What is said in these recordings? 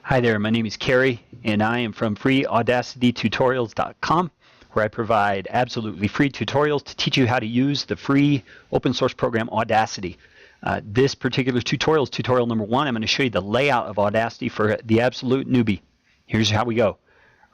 Hi there, my name is Kerry, and I am from freeaudacitytutorials.com, where I provide absolutely free tutorials to teach you how to use the free open source program Audacity. This particular tutorial is tutorial number 1. I'm going to show you the layout of Audacity for the absolute newbie. Here's how we go.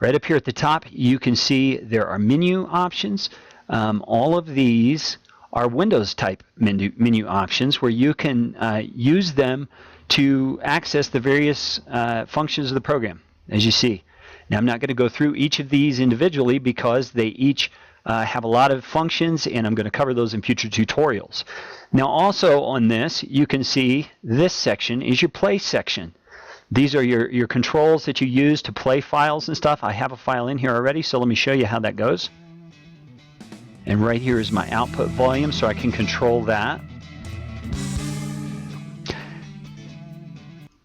Right up here at the top, you can see there are menu options. All of these are Windows type menu options where you can use them to access the various functions of the program, as you see. Now, I'm not going to go through each of these individually because they each have a lot of functions, and I'm going to cover those in future tutorials. Now, also on this, you can see this section is your play section. These are your controls that you use to play files and stuff. I have a file in here already, so let me show you how that goes. And right here is my output volume, so I can control that.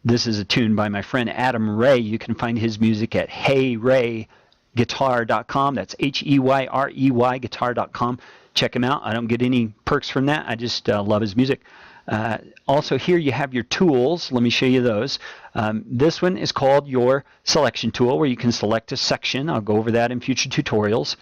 This is a tune by my friend Adam Ray. You can find his music at heyreyguitar.com. That's H-E-Y-R-E-Y guitar.com. Check him out. I don't get any perks from that. I just love his music. Also here you have your tools. Let me show you those. This one is called your selection tool, where you can select a section. I'll go over that in future tutorials.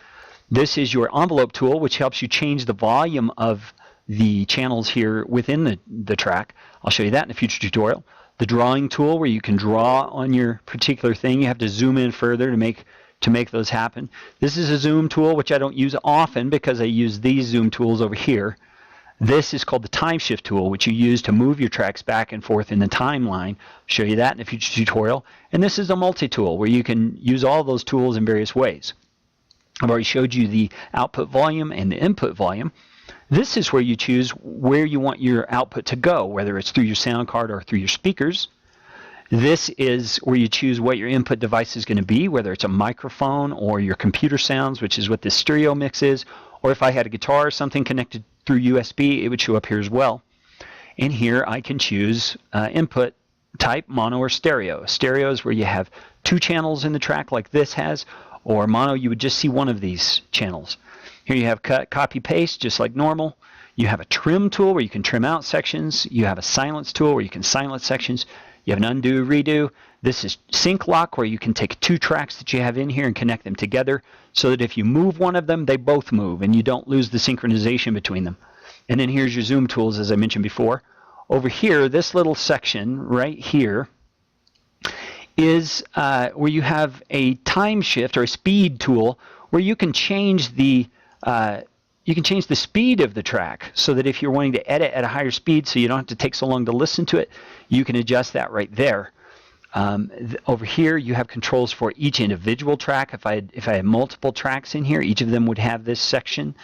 This is your envelope tool, which helps you change the volume of the channels here within the track. I'll show you that in a future tutorial. The drawing tool, where you can draw on your particular thing. You have to zoom in further to make those happen. This is a zoom tool, which I don't use often because I use these zoom tools over here. This is called the time shift tool, which you use to move your tracks back and forth in the timeline. I'll show you that in a future tutorial. And this is a multi-tool, where you can use all those tools in various ways. I've already showed you the output volume and the input volume. This is where you choose where you want your output to go, whether it's through your sound card or through your speakers. This is where you choose what your input device is going to be, whether it's a microphone or your computer sounds, which is what this stereo mix is, or if I had a guitar or something connected through USB, it would show up here as well. And here I can choose input type, mono or stereo. Stereo is where you have 2 channels in the track like this has, or mono, you would just see one of these channels. Here you have cut, copy, paste, just like normal. You have a trim tool where you can trim out sections. You have a silence tool where you can silence sections. You have an undo, redo. This is sync lock, where you can take 2 tracks that you have in here and connect them together so that if you move one of them, they both move and you don't lose the synchronization between them. And then here's your zoom tools, as I mentioned before. Over here, this little section right here is where you have a time shift or a speed tool, where you can change the speed of the track so that if you're wanting to edit at a higher speed so you don't have to take so long to listen to it, you can adjust that right there. Over here you have controls for each individual track. If I had multiple tracks in here, each of them would have this section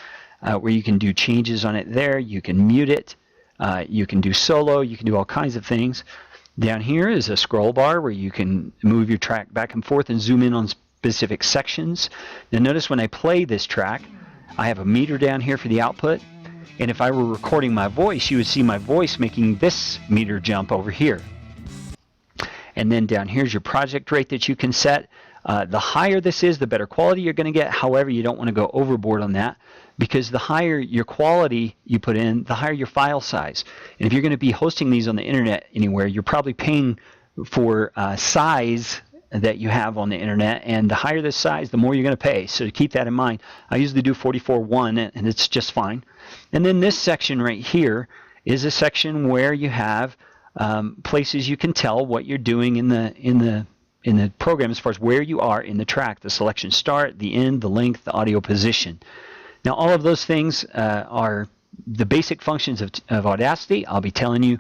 where you can do changes on it there. You can mute it. You can do solo. You can do all kinds of things. Down here is a scroll bar where you can move your track back and forth and zoom in on specific sections. Now notice when I play this track, I have a meter down here for the output, and if I were recording my voice, you would see my voice making this meter jump over here. And then down here's your project rate that you can set. The higher this is, the better quality you're going to get. However, you don't want to go overboard on that, because the higher your quality you put in, the higher your file size. And if you're going to be hosting these on the internet anywhere, you're probably paying for size that you have on the internet, and the higher the size, the more you're going to pay. So keep that in mind. I usually do 44:1, and it's just fine. And then this section right here is a section where you have places you can tell what you're doing in the program as far as where you are in the track, the selection start, the end, the length, the audio position. Now all of those things are the basic functions of Audacity. I'll be telling you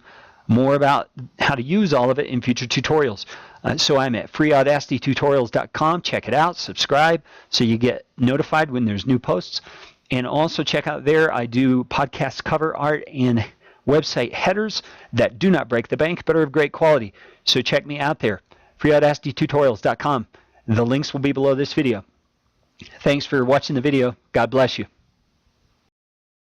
more about how to use all of it in future tutorials. So I'm at freeaudacitytutorials.com. Check it out, subscribe so you get notified when there's new posts. And also check out there, I do podcast cover art and website headers that do not break the bank but are of great quality. So check me out there, freeaudacitytutorials.com. The links will be below this video. Thanks for watching the video. God bless you.